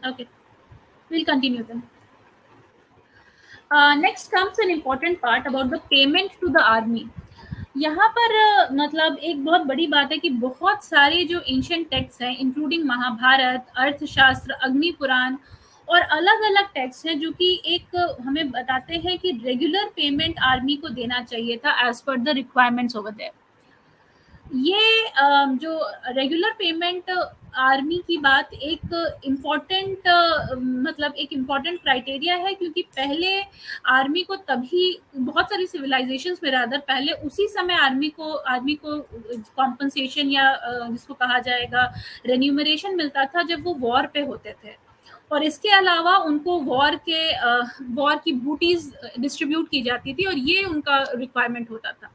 Okay, we'll continue then. Next comes an important part about the payment to the army. यहाँ पर मतलब एक बहुत बड़ी बात है कि बहुत सारे जो एंशिएंट टेक्स्ट हैं इंक्लूडिंग महाभारत, अर्थशास्त्र, अग्नि पुराण और अलग-अलग टेक्स्ट हैं जो कि एक हमें बताते हैं कि रेगुलर पेमेंट आर्मी को देना चाहिए था as per the requirements over there. ये जो रेगुलर पेमेंट आर्मी की बात एक इम्पॉर्टेंट मतलब एक इम्पॉर्टेंट क्राइटेरिया है क्योंकि पहले आर्मी को तभी बहुत सारी सिविलाइजेशंस में रादर पहले उसी समय आर्मी को कॉम्पनसेशन या जिसको कहा जाएगा रेन्यूमरेशन मिलता था जब वो वॉर पे होते थे और इसके अलावा उनको वॉर की बूटीज डिस्ट्रीब्यूट की जाती थी और ये उनका रिक्वायरमेंट होता था।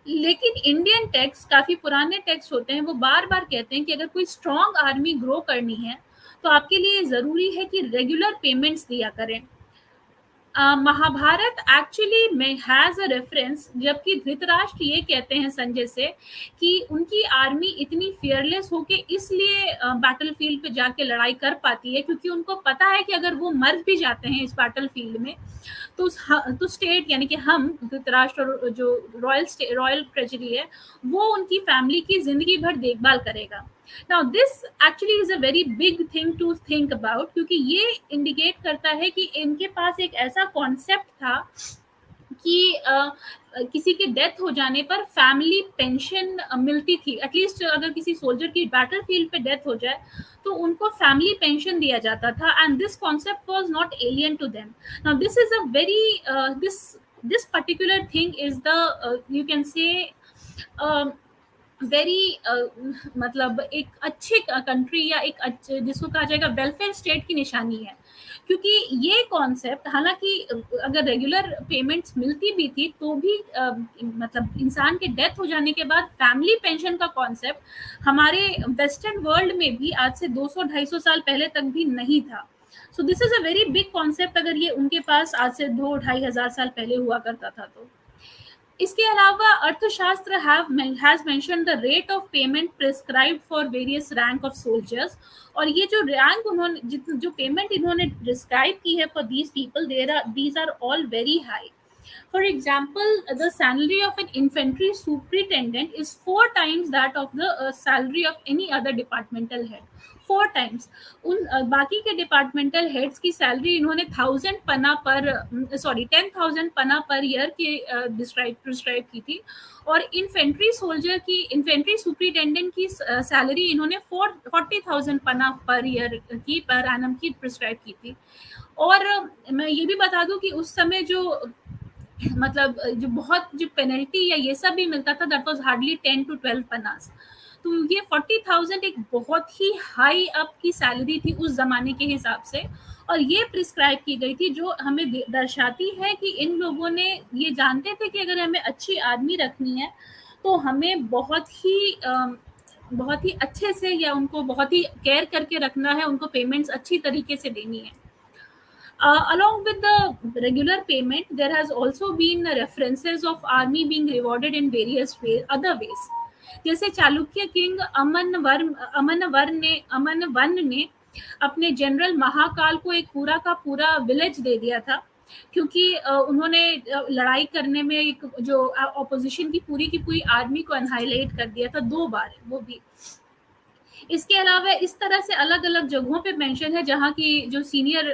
लेकिन इंडियन टेक्स्ट काफी पुराने टेक्स्ट होते हैं, वो बार बार कहते हैं कि अगर कोई स्ट्रॉन्ग आर्मी ग्रो करनी है तो आपके लिए जरूरी है कि रेगुलर पेमेंट्स दिया करें। महाभारत एक्चुअली में हैज अ रेफरेंस जबकि धृतराष्ट्र ये कहते हैं संजय से कि उनकी आर्मी इतनी फियरलेस होके इसलिए बैटलफील्ड पे जाके लड़ाई कर पाती है क्योंकि उनको पता है कि अगर वो मर भी जाते हैं इस बैटलफील्ड में तो स्टेट यानी कि हम धृतराष्ट्र और जो रॉयल ट्रेजरी है वो उनकी फैमिली की जिंदगी भर देखभाल करेगा। Now this actually is a very big thing to think about क्योंकि ये इंडिकेट करता है कि इनके पास एक ऐसा कॉन्सेप्ट था कि किसी के डेथ हो जाने पर फैमिली पेंशन मिलती थी। एटलीस्ट अगर किसी सोल्जर की बैटलफील्ड पे डेथ हो जाए तो उनको फैमिली पेंशन दिया जाता था and this concept was not alien to them. Now this is a very this particular thing is the you can say very मतलब एक अच्छे कंट्री या एक अच्छे जिसको कहा जाएगा वेलफेयर स्टेट की निशानी है क्योंकि ये कॉन्सेप्ट हालांकि अगर रेगुलर पेमेंट्स मिलती भी थी तो भी मतलब इंसान के डेथ हो जाने के बाद फैमिली पेंशन का कॉन्सेप्ट हमारे वेस्टर्न वर्ल्ड में भी आज से 200-250 साल पहले तक भी नहीं था। So this is a very big concept अगर ये उनके पास आज से 2-2.5 हजार साल पहले हुआ करता था तो। इसके अलावा अर्थशास्त्र has mention the rate of payment prescribed for various rank of soldiers और ये जो रैंक उन्होंने जो पेमेंट इन्होंने डिस्क्राइब की है for these people these are all very high. For example, the salary of an infantry superintendent is 4 times that of the salary of any other departmental head. 4 times उन बाकी के departmental heads की salary इन्होंने 10,000 पना per year के describe की थी और इन्फेंट्री सुपरिटेंडेंट की सैलरी इन्होंने 40,000 पना पर ईयर की पर एनम की प्रिस्क्राइब की थी। और मैं ये भी बता दूं कि उस समय जो मतलब जो पेनल्टी या ये सब भी मिलता था दैट वाज हार्डली 10 to 12 पनास। तो ये 40,000 एक बहुत ही हाई अप की सैलरी थी उस जमाने के हिसाब से और ये प्रिस्क्राइब की गई थी जो हमें दर्शाती है कि इन लोगों ने ये जानते थे कि अगर हमें अच्छी आर्मी रखनी है तो हमें बहुत ही अच्छे से या उनको बहुत ही केयर करके रखना है, उनको पेमेंट्स अच्छी तरीके से देनी है। Along with the regular payment, there has also been references of army being rewarded in various other ways. जैसे चालुक्य किंग अमन वन ने अपने जनरल महाकाल को एक पूरा का पूरा विलेज दे दिया था क्योंकि उन्होंने लड़ाई करने में एक जो ऑपोजिशन की पूरी आर्मी को एनहाइलेट कर दिया था 2 बार वो भी। इसके अलावा इस तरह से अलग-अलग जगहों पे मेंशन है जहाँ की जो सीनियर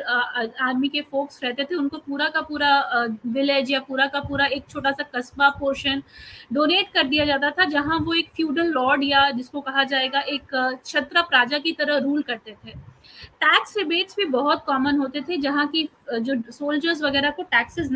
आर्मी के फोक्स रहते थे उनको पूरा का पूरा विलेज या पूरा का पूरा एक छोटा-सा कस्बा पोर्शन डोनेट कर दिया जाता था जहाँ वो एक फ्यूडल लॉर्ड या जिसको कहा जाएगा एक क्षत्रप राजा की तरह रूल करते थे। टैक्स रिबेट्स भी बहुत कॉमन होते थे जहाँ की जो सोल्जर्स वगैरह को टैक्सेस नहीं